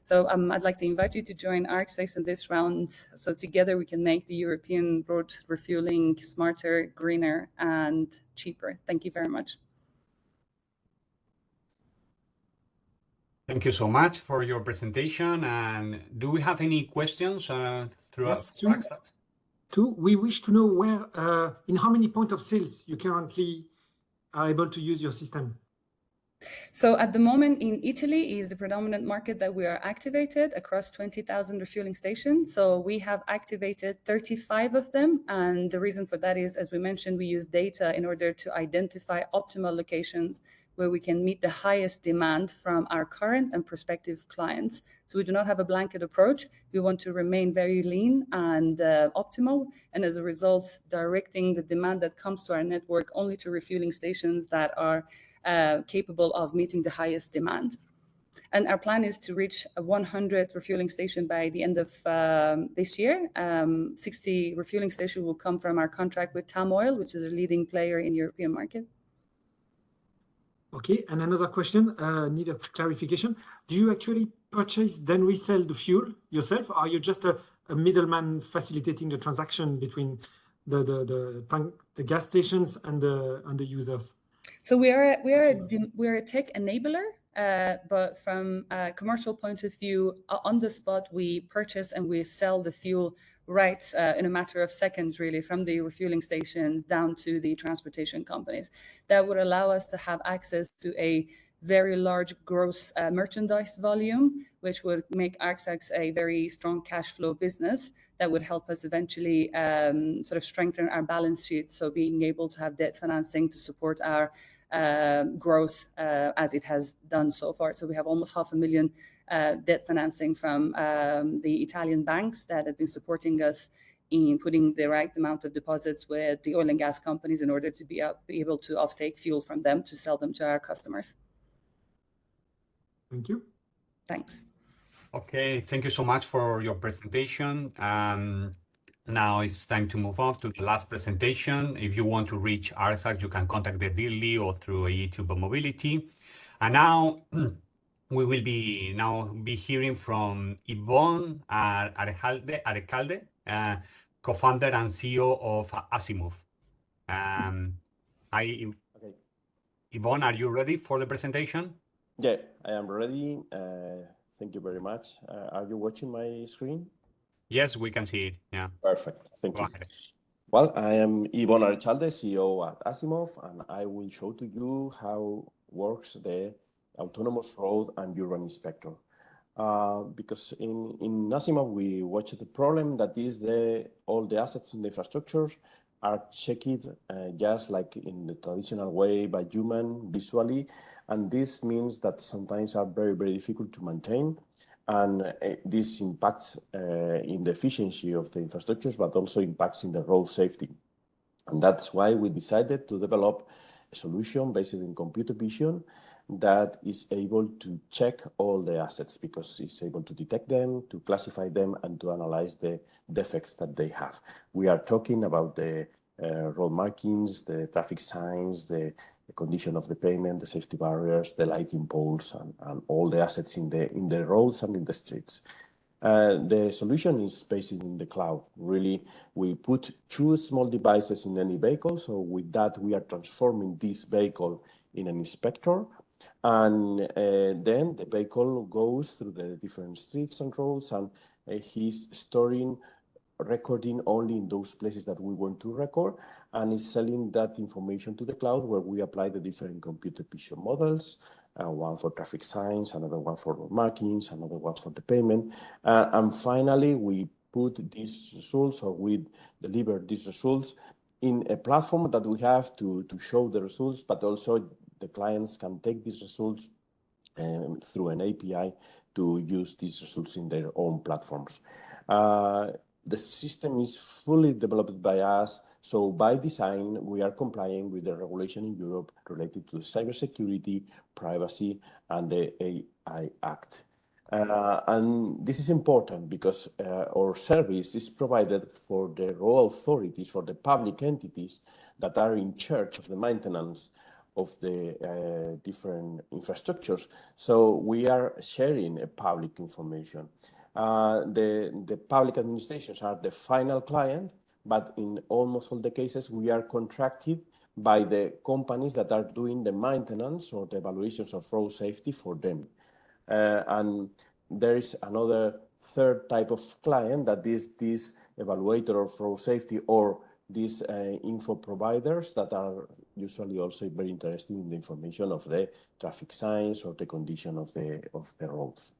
So I'd like to invite you to join ARXAX in this round. So together we can make the European road refueling smarter, greener, and cheaper. Thank you very much. Thank you so much for your presentation. And do we have any questions throughout ARXAX? Two. We wish to know where, in how many points of sales you currently are able to use your system. So at the moment in Italy is the predominant market that we are activated across 20,000 refueling stations. So we have activated 35 of them. And the reason for that is, as we mentioned, we use data in order to identify optimal locations where we can meet the highest demand from our current and prospective clients. So we do not have a blanket approach. We want to remain very lean and optimal. And as a result, directing the demand that comes to our network only to refueling stations that are capable of meeting the highest demand. And our plan is to reach 100 refueling stations by the end of this year. 60 refueling stations will come from our contract with TAM Oil, which is a leading player in the European market. Okay, and another question, need a clarification. Do you actually purchase then resell the fuel yourself, or are you just a middleman facilitating the transaction between the gas stations and the users? So we are a tech enabler, but from a commercial point of view, on the spot, we purchase and we sell the fuel right in a matter of seconds, really, from the refueling stations down to the transportation companies. That would allow us to have access to a very large gross merchandise volume, which would make ARXAX a very strong cash flow business that would help us eventually sort of strengthen our balance sheet. So being able to have debt financing to support our growth as it has done so far. So we have almost 500,000 debt financing from the Italian banks that have been supporting us in putting the right amount of deposits with the oil and gas companies in order to be able to offtake fuel from them to sell them to our customers. Thank you. Thanks. Okay, thank you so much for your presentation. Now it's time to move on to the last presentation. If you want to reach ARXAX, you can contact them directly or through EIT Mobility. And now we will now be hearing from Ibon ARECHALDE, co-founder and CEO of ASIMOB. Okay. Ibon, are you ready for the presentation? Yeah, I am ready. Thank you very much. Are you watching my screen? Yes, we can see it. Yeah. Perfect. Thank Go you. ahead. Well, I am Ibon ARECHALDE, CEO at ASIMOB, and I will show to you how works the autonomous road and urban inspector. Because in ASIMOB, we watch the problem that is all the assets in the infrastructures are checked just like in the traditional way by human visually. And this means that sometimes are very, very difficult to maintain. And this impacts in the efficiency of the infrastructures, but also impacts in the road safety. And that's why we decided to develop a solution based in computer vision that is able to check all the assets because it's able to detect them, to classify them, and to analyze the defects that they have. We are talking about the road markings, the traffic signs, the condition of the pavement, the safety barriers, the lighting poles, and all the assets in the roads and in the streets. The solution is based in the cloud. Really, we put 2 small devices in any vehicle. So with that, we are transforming this vehicle in an inspector. And then the vehicle goes through the different streets and roads, and he's recording only in those places that we want to record, and is selling that information to the cloud where we apply the different computer vision models, one for traffic signs, another one for road markings, another one for the payment. And finally, we put these results, or we deliver these results in a platform that we have to show the results, but also the clients can take these results through an API to use these results in their own platforms. The system is fully developed by us, so by design, we are complying with the regulation in Europe related to cybersecurity, privacy, and the AI Act. And this is important because our service is provided for the road authorities, for the public entities that are in charge of the maintenance of the different infrastructures. So we are sharing public information. The public administrations are the final client, but in almost all the cases, we are contracted by the companies that are doing the maintenance or the evaluations of road safety for them. And there is another third type of client that is this evaluator of road safety or these info providers that are usually also very interested in the information of the traffic signs or the condition of the roads.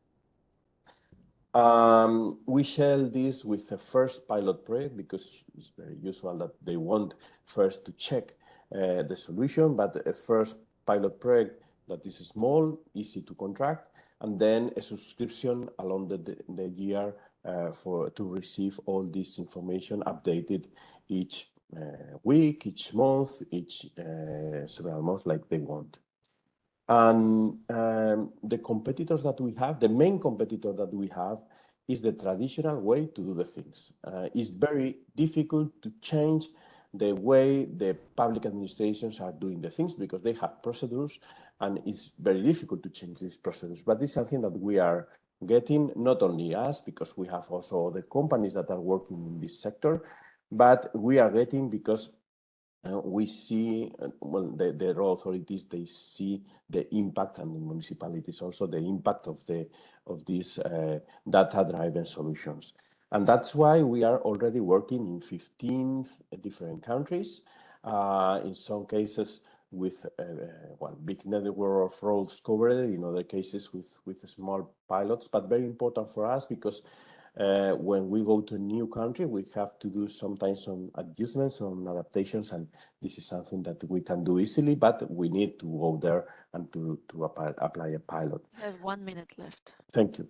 We share this with the first pilot project because it's very usual that they want first to check the solution, but a first pilot project that is small, easy to contract, and then a subscription along the year to receive all this information updated each week, each month, each several months like they want. And the competitors that we have, the main competitor that we have is the traditional way to do the things. It's very difficult to change the way the public administrations are doing the things because they have procedures and it's very difficult to change these procedures. But it's something that we are getting, not only us, because we have also other companies that are working in this sector, but we are getting because we see, well, the road authorities, they see the impact, and the municipalities also, the impact of these data-driven solutions. And that's why we are already working in 15 different countries, in some cases with one big network of roads covered, in other cases with small pilots, but very important for us because when we go to a new country, we have to do sometimes some adjustments, some adaptations, and this is something that we can do easily, but we need to go there and to apply a pilot. You have 1 minute left. Thank you.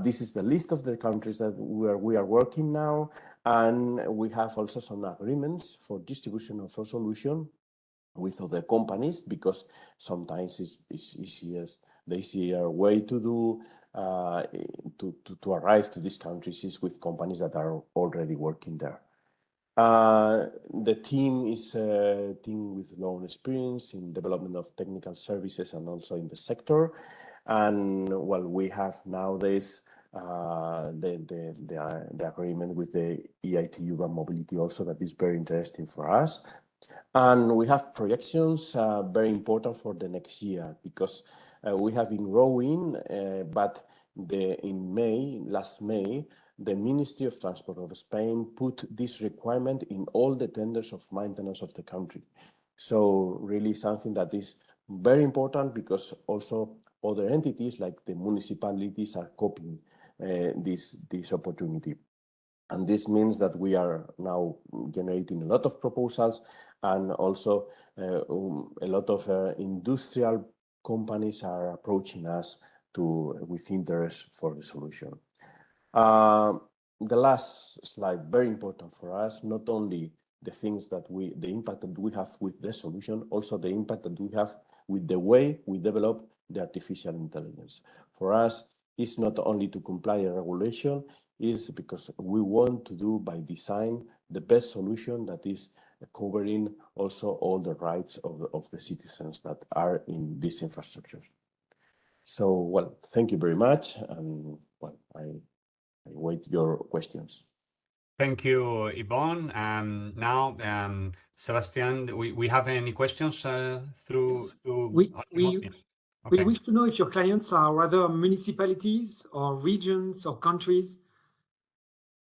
This is the list of the countries that we are working now, and we have also some agreements for distribution of our solution with other companies because sometimes it's the easier way to do to arrive to these countries is with companies that are already working there. The team is a team with long experience in development of technical services and also in the sector. And well, we have nowadays the agreement with the EIT urban mobility also that is very interesting for us. And we have projections very important for the next year because we have been growing, but last May, the Ministry of Transport of Spain put this requirement in all the tenders of maintenance of the country. So really something that is very important because also other entities like the municipalities are copying this opportunity. And this means that we are now generating a lot of proposals, and also a lot of industrial companies are approaching us with interest for the solution. The last slide, very important for us, not only the things that the impact that we have with the solution, also the impact that we have with the way we develop the artificial intelligence. For us, it's not only to comply a regulation, is because we want to do by design the best solution that is covering also all the rights of the citizens that are in these infrastructures. So, well, thank you very much, and well, I wait your questions. Thank you, Ibon. Now, Sebastian, we have any questions through? We wish to know if your clients are rather municipalities or regions or countries.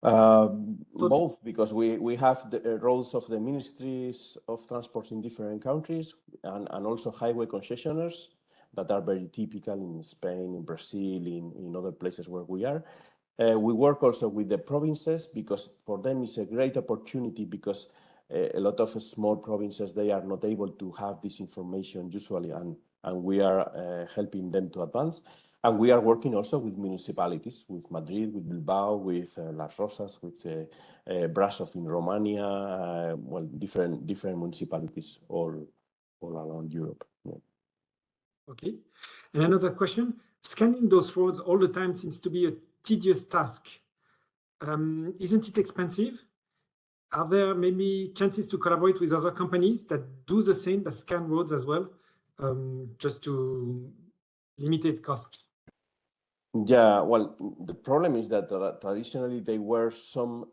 Both, because we have the roles of the ministries of transport in different countries, and also highway concessionaires that are very typical in Spain, in Brazil, in other places where we are. We work also with the provinces because for them it's a great opportunity, because a lot of small provinces, they are not able to have this information usually, and we are helping them to advance. And we are working also with municipalities, with Madrid, with Bilbao, with Las Rosas, with Brasov in Romania, well, different municipalities all around Europe. Yeah. Okay. And another question, scanning those roads all the time seems to be a tedious task. Isn't it expensive? Are there maybe chances to collaborate with other companies that do the same, that scan roads as well, just to limit costs? Yeah, well, the problem is that traditionally there were some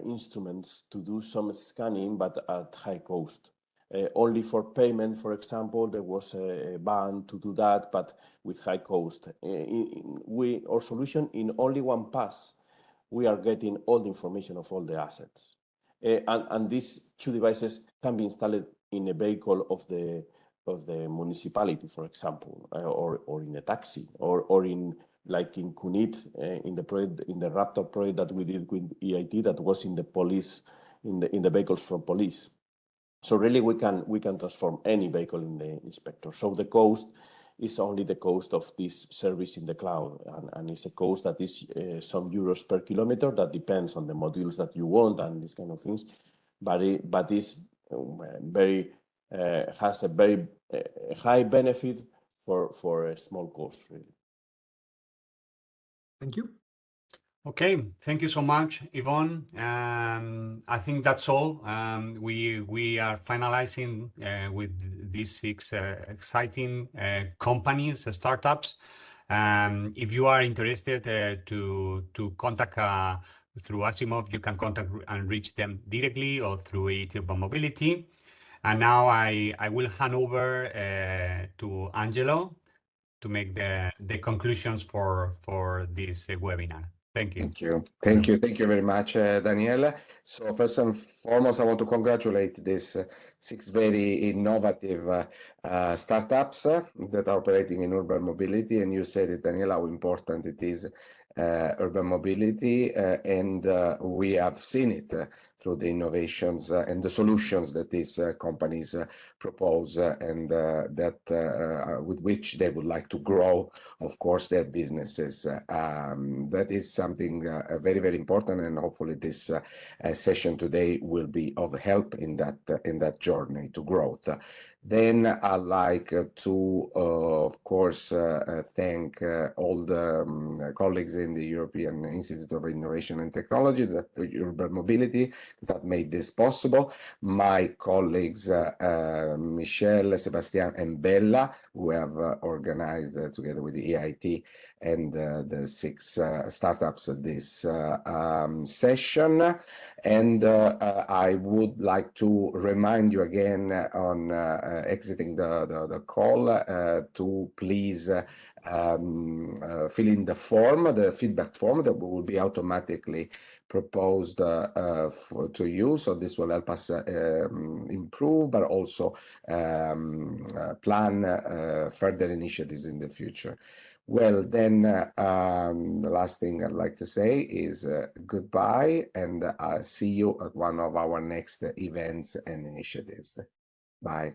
instruments to do some scanning, but at high cost. Only for payment, for example, there was a ban to do that, but with high cost. Our solution, in only one pass, we are getting all the information of all the assets. And these two devices can be installed in a vehicle of the municipality, for example, or in a taxi, or in, like in Cunit, in the Raptor project that we did with EIT, that was in the police, in the vehicles from police. So really, we can transform any vehicle in the inspector. So the cost is only the cost of this service in the cloud, and it's a cost that is some euros per kilometer. That depends on the modules that you want and these kind of things, but is very has a very high benefit for a small cost, really. Thank you. Okay, thank you so much, Ibon. I think that's all. We are finalizing with these 6 exciting companies, startups. If you are interested to contact through ASIMOB, you can contact and reach them directly or through EIT Urban Mobility. And now I will hand over to Angelo to make the conclusions for this webinar. Thank you. Thank you very much, Daniela. So first and foremost, I want to congratulate these 6 very innovative startups that are operating in urban mobility. And you said it, Daniela, how important it is, urban mobility, and we have seen it through the innovations and the solutions that these companies propose, and that with which they would like to grow, of course, their businesses. That is something very, very important, and hopefully this session today will be of help in that journey to growth. Then I'd like to, of course, thank all the colleagues in the European Institute of Innovation and Technology, the Urban Mobility, that made this possible. My colleagues, Michelle, Sebastian, and Bella, who have organized together with the EIT and the 6 startups this session. And I would like to remind you again on exiting the call to please fill in the form, the feedback form that will be automatically proposed to you. So this will help us improve, but also plan further initiatives in the future. Well, then the last thing I'd like to say is goodbye, and I'll see you at one of our next events and initiatives. Bye.